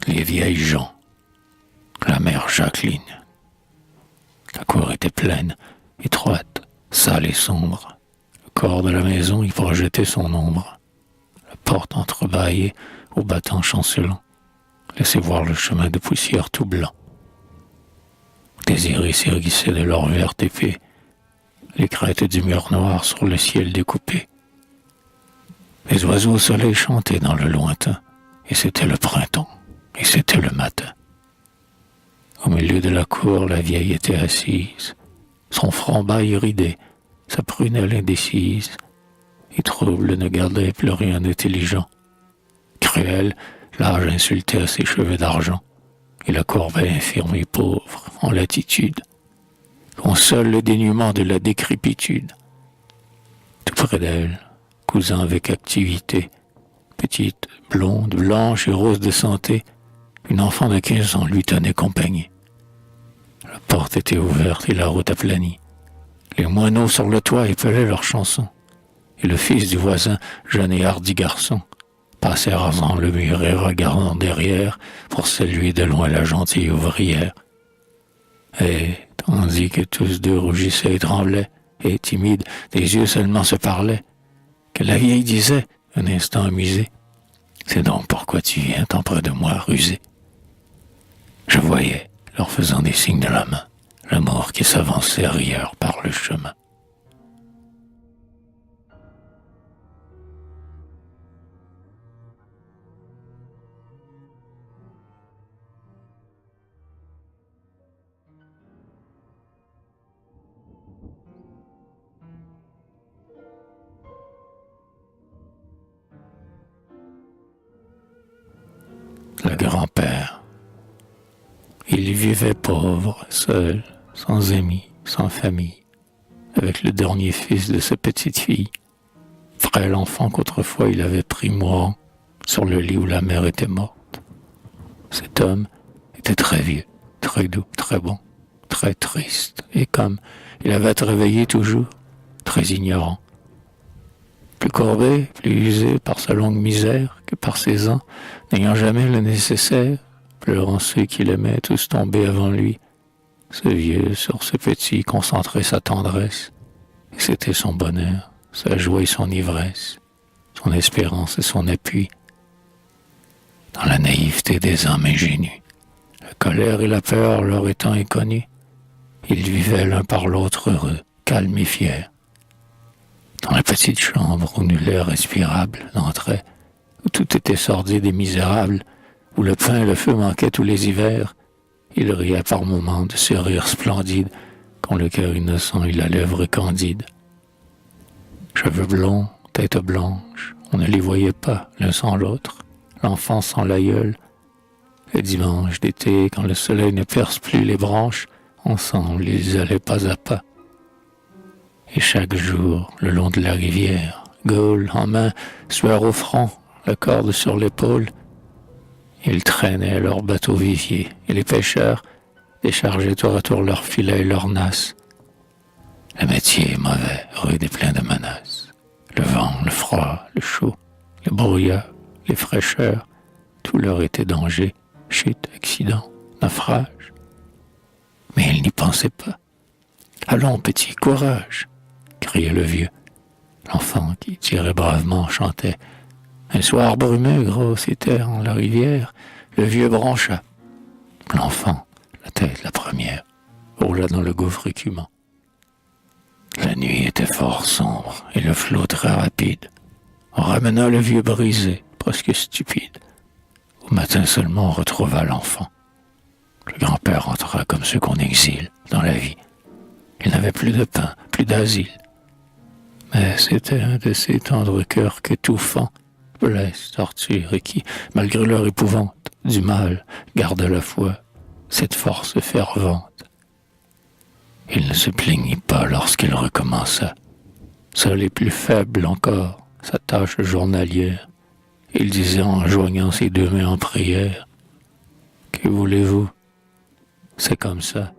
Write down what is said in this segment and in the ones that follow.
les vieilles gens, la mère Jacqueline. La cour était pleine, étroite, sale et sombre. Le corps de la maison y projetait son ombre. La porte entrebâillée au battant chancelant laissait voir le chemin de poussière tout blanc. Des iris hérisssaient de leur verte épée les crêtes du mur noir sur le ciel découpé. Les oiseaux au soleil chantaient dans le lointain, et c'était le printemps, et c'était le matin. Au milieu de la cour, la vieille était assise, son front bas iridé, sa prunelle indécise, et trouble ne gardait plus rien d'intelligent. Cruel, l'âge insultait à ses cheveux d'argent, et la corbeille infirme et pauvre, en latitude, console le dénuement de la décrépitude. Tout près d'elle, cousin avec activité, petite, blonde, blanche et rose de santé, une enfant de 15 ans lui tenait compagnie. La porte était ouverte et la route aplanie. Les moineaux sur le toit épelaient leurs chansons, et le fils du voisin, jeune et hardi garçon, passait rasant le mur et regardant derrière pour saluer de loin la gentille ouvrière. Et, tandis que tous deux rougissaient et tremblaient, et timides, des yeux seulement se parlaient, que la vieille disait, un instant amusée, « C'est donc pourquoi tu viens tant près de moi, rusé. » Je voyais, leur faisant des signes de la main, l'amour qui s'avançait arrière par le chemin. Le grand-père. Il vivait pauvre, seul, sans amis, sans famille, avec le dernier fils de sa petite fille, frêle enfant qu'autrefois il avait pris mourant sur le lit où la mère était morte. Cet homme était très vieux, très doux, très bon, très triste, et comme il avait à te réveiller toujours, très ignorant. Plus courbé, plus usé par sa longue misère que par ses ans, n'ayant jamais le nécessaire, pleurant ceux qu'il aimait tous tomber avant lui. Ce vieux, sur ce petit, concentrait sa tendresse, et c'était son bonheur, sa joie et son ivresse, son espérance et son appui. Dans la naïveté des âmes ingénues, la colère et la peur leur étant inconnues, ils vivaient l'un par l'autre heureux, calmes et fiers. Dans la petite chambre où nul air respirable n'entrait, où tout était sordide et misérable, où le pain et le feu manquaient tous les hivers, il riait par moments de ce rire splendide qu'ont le cœur innocent et la lèvre candide. Cheveux blonds, tête blanche, on ne les voyait pas l'un sans l'autre, l'enfant sans l'aïeul. Le dimanche d'été, quand le soleil ne perce plus les branches, ensemble ils allaient pas à pas. Et chaque jour, le long de la rivière, gaule en main, sueur au front, la corde sur l'épaule, ils traînaient leur bateau vivier, et les pêcheurs déchargeaient tour à tour leurs filets et leurs nasses. Le métier est mauvais, rude et plein de menaces. Le vent, le froid, le chaud, le brouillard, les fraîcheurs, tout leur était danger, chute, accident, naufrage. Mais ils n'y pensaient pas. Allons, petit, courage, criait le vieux. L'enfant qui tirait bravement chantait. Un soir brumeux, grosse et terne, la rivière, le vieux brancha. L'enfant, la tête la première, roula dans le gouffre écumant. La nuit était fort sombre et le flot très rapide. On ramena le vieux brisé, presque stupide. Au matin seulement, on retrouva l'enfant. Le grand-père entra comme ceux qu'on exile dans la vie. Il n'avait plus de pain, plus d'asile. Mais c'était un de ces tendres cœurs qu'étouffant, blessent, torturent et qui, malgré leur épouvante, du mal, gardent la foi, cette force fervente. Il ne se plaignit pas lorsqu'il recommença. Seul et plus faible encore, sa tâche journalière, il disait en joignant ses deux mains en prière, « Que voulez-vous? C'est comme ça. »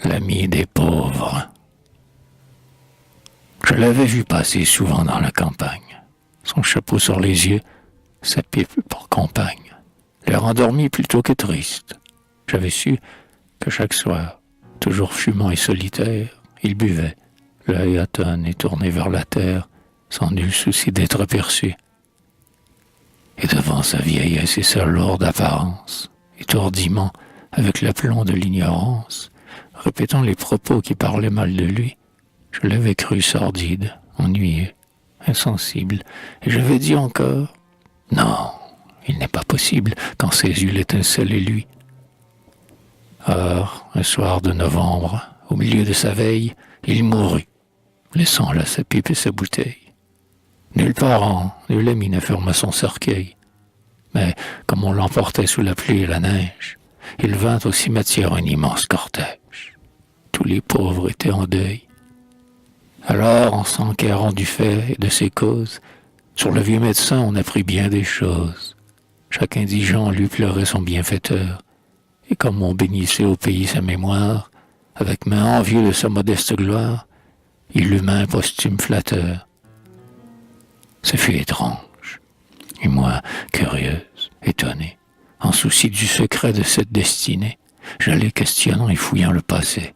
l'ami des pauvres. Je l'avais vu passer souvent dans la campagne, son chapeau sur les yeux, sa pipe pour compagne, l'air endormi plutôt que triste. J'avais su que chaque soir, toujours fumant et solitaire, il buvait, l'œil atone et tourné vers la terre, sans nul souci d'être aperçu. Et devant sa vieillesse et sa lourde apparence, étourdiment, avec l'aplomb de l'ignorance, répétant les propos qui parlaient mal de lui, je l'avais cru sordide, ennuyeux, insensible, et j'avais dit encore « Non, il n'est pas possible qu'en ses yeux l'étincelle est lui. » Or, un soir de novembre, au milieu de sa veille, il mourut, laissant là sa pipe et sa bouteille. Nul parent, nul ami ne ferma son cercueil. Mais, comme on l'emportait sous la pluie et la neige, il vint au cimetière un immense cortège. Tous les pauvres étaient en deuil. Alors, en s'enquérant du fait et de ses causes, sur le vieux médecin on apprit bien des choses. Chaque indigent lui pleurait son bienfaiteur, et comme on bénissait au pays sa mémoire, avec main envieux de sa modeste gloire, il eut main posthume flatteur. Ce fut étrange, et moi, curieuse, étonnée, en souci du secret de cette destinée, j'allais questionnant et fouillant le passé.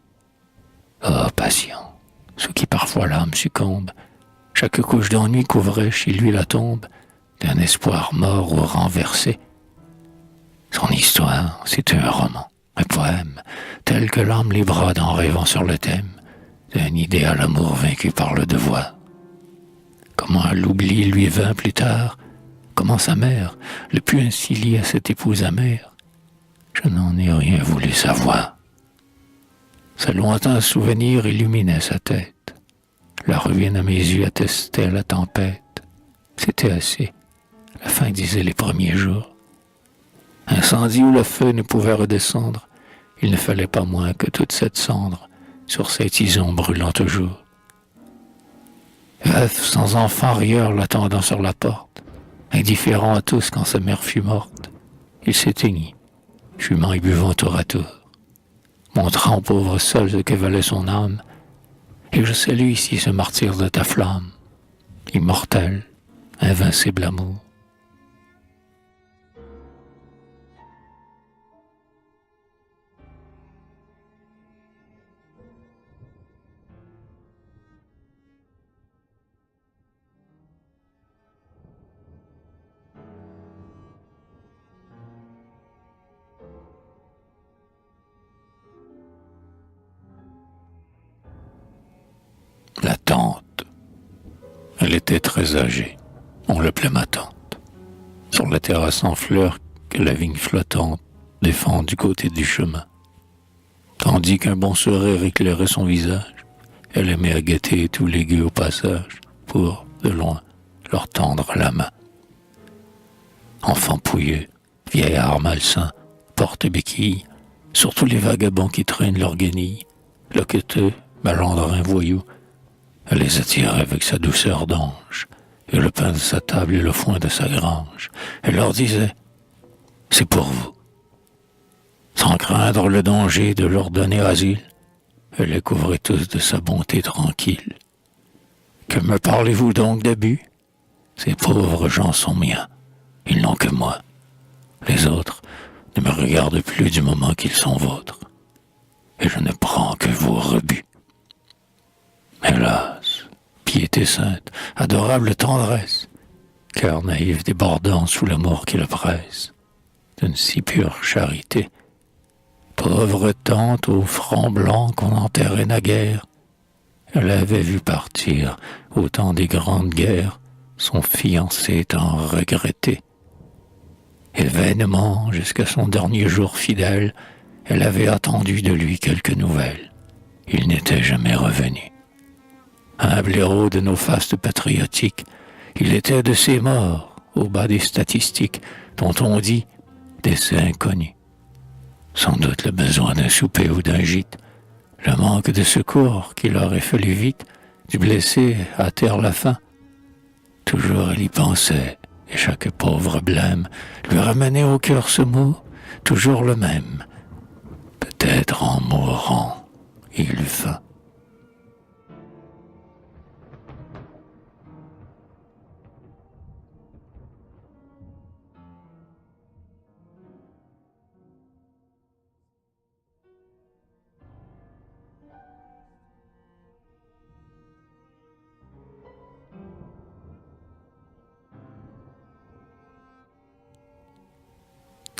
Oh, patient, sous qui parfois l'âme succombe, chaque couche d'ennui couvrait chez lui la tombe d'un espoir mort ou renversé. Son histoire, c'est un roman, un poème, tel que l'âme les brode en rêvant sur le thème d'un idéal amour vaincu par le devoir. Comment l'oubli lui vint plus tard, comment sa mère le put ainsi lier à cette épouse amère, je n'en ai rien voulu savoir. Ce lointain souvenir illuminait sa tête. La ruine à mes yeux attestait la tempête. C'était assez. La fin disait les premiers jours. Incendie où le feu ne pouvait redescendre, il ne fallait pas moins que toute cette cendre sur ces tisons brûlant toujours. Veuf, sans enfant, rieur l'attendant sur la porte, indifférent à tous quand sa mère fut morte, il s'éteignit, fumant et buvant tour à tour, montrant au pauvre seul ce que valait son âme, et je salue ici ce martyr de ta flamme, immortel, invincible amour. La tante. Elle était très âgée. On l'appelait ma tante. Sur la terrasse en fleurs que la vigne flottante défend du côté du chemin. Tandis qu'un bon sourire éclairait son visage, elle aimait à guetter tous les gueux au passage pour, de loin, leur tendre la main. Enfant pouilleux, vieillard malsain, porte-béquille, surtout les vagabonds qui traînent leur guenille, loqueteux, malandrins, voyous, elle les attirait avec sa douceur d'ange, et le pain de sa table et le foin de sa grange. Elle leur disait « C'est pour vous ». Sans craindre le danger de leur donner asile, elle les couvrait tous de sa bonté tranquille. « Que me parlez-vous donc d'abus? Ces pauvres gens sont miens, ils n'ont que moi. Les autres ne me regardent plus du moment qu'ils sont vôtres, et je ne prends que vos rebuts. » Hélas, piété sainte, adorable tendresse, cœur naïf débordant sous l'amour qui le presse, d'une si pure charité, pauvre tante au front blanc qu'on enterrait naguère, elle avait vu partir, au temps des grandes guerres, son fiancé tant regretté. Et vainement, jusqu'à son dernier jour fidèle, elle avait attendu de lui quelques nouvelles. Il n'était jamais revenu. Humble héros de nos fastes patriotiques, il était de ces morts, au bas des statistiques, dont on dit décès inconnu. Sans doute le besoin d'un souper ou d'un gîte, le manque de secours qu'il aurait fallu vite, du blessé à terre la faim. Toujours elle y pensait, et chaque pauvre blême lui ramenait au cœur ce mot, toujours le même. Peut-être en mourant, et il eut faim.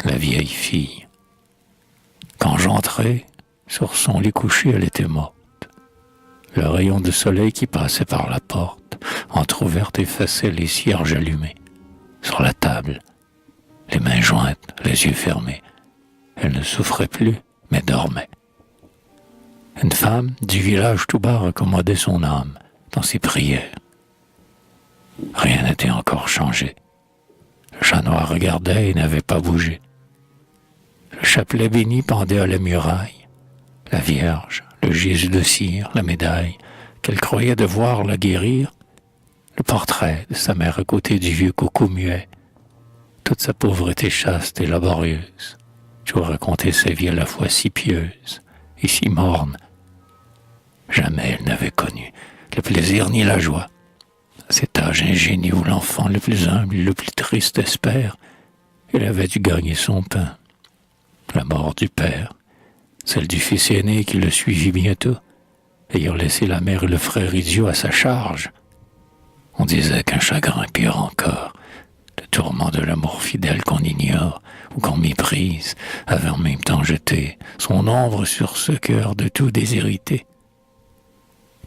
La vieille fille. Quand j'entrai, sur son lit couché, elle était morte. Le rayon de soleil qui passait par la porte, entr'ouverte, effaçait les cierges allumés. Sur la table, les mains jointes, les yeux fermés. Elle ne souffrait plus, mais dormait. Une femme du village tout bas raccommodait son âme dans ses prières. Rien n'était encore changé. Le chat noir regardait et n'avait pas bougé. Le chapelet béni pendait à la muraille. La Vierge, le Jésus de cire, la médaille, qu'elle croyait devoir la guérir, le portrait de sa mère à côté du vieux coucou muet, toute sa pauvreté chaste et laborieuse, toujours raconter sa vie à la fois si pieuse et si morne. Jamais elle n'avait connu le plaisir ni la joie. À cet âge ingénieux où l'enfant le plus humble, le plus triste espère, elle avait dû gagner son pain. La mort du père, celle du fils aîné qui le suivit bientôt, ayant laissé la mère et le frère idiot à sa charge. On disait qu'un chagrin pire encore, le tourment de l'amour fidèle qu'on ignore ou qu'on méprise, avait en même temps jeté son ombre sur ce cœur de tout déshérité.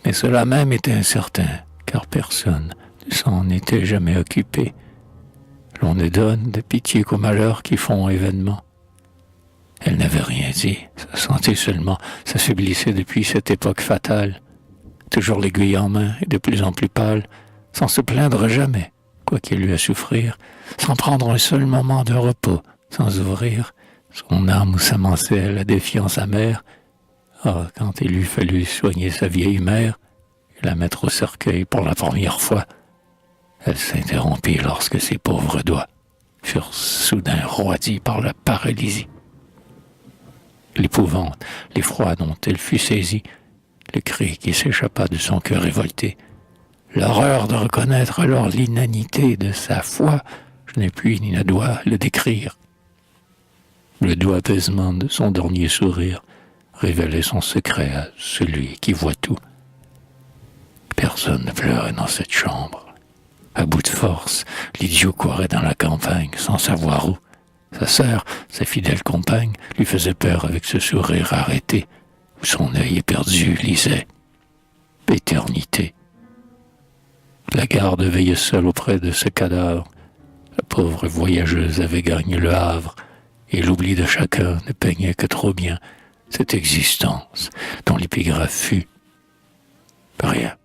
Mais cela même était incertain, car personne ne s'en était jamais occupé. L'on ne donne de pitié qu'aux malheurs qui font événement. Elle n'avait rien dit, sa santé seulement s'affaiblissait depuis cette époque fatale, toujours l'aiguille en main et de plus en plus pâle, sans se plaindre jamais, quoi qu'il eût à souffrir, sans prendre un seul moment de repos, sans ouvrir son âme où s'amassait la défiance amère. Ah, quand il eût fallu soigner sa vieille mère et la mettre au cercueil pour la première fois, elle s'interrompit lorsque ses pauvres doigts furent soudain roidis par la paralysie. L'épouvante, l'effroi dont elle fut saisie, le cri qui s'échappa de son cœur révolté, l'horreur de reconnaître alors l'inanité de sa foi, je n'ai pu ni ne dois le décrire. Le doux apaisement de son dernier sourire révélait son secret à celui qui voit tout. Personne ne pleurait dans cette chambre. À bout de force, l'idiot courait dans la campagne sans savoir où. Sa sœur, sa fidèle compagne, lui faisait peur avec ce sourire arrêté, où son œil éperdu lisait « Éternité ». La garde veillait seule auprès de ce cadavre. La pauvre voyageuse avait gagné le Havre, et l'oubli de chacun ne peignait que trop bien cette existence dont l'épigraphe fut rien.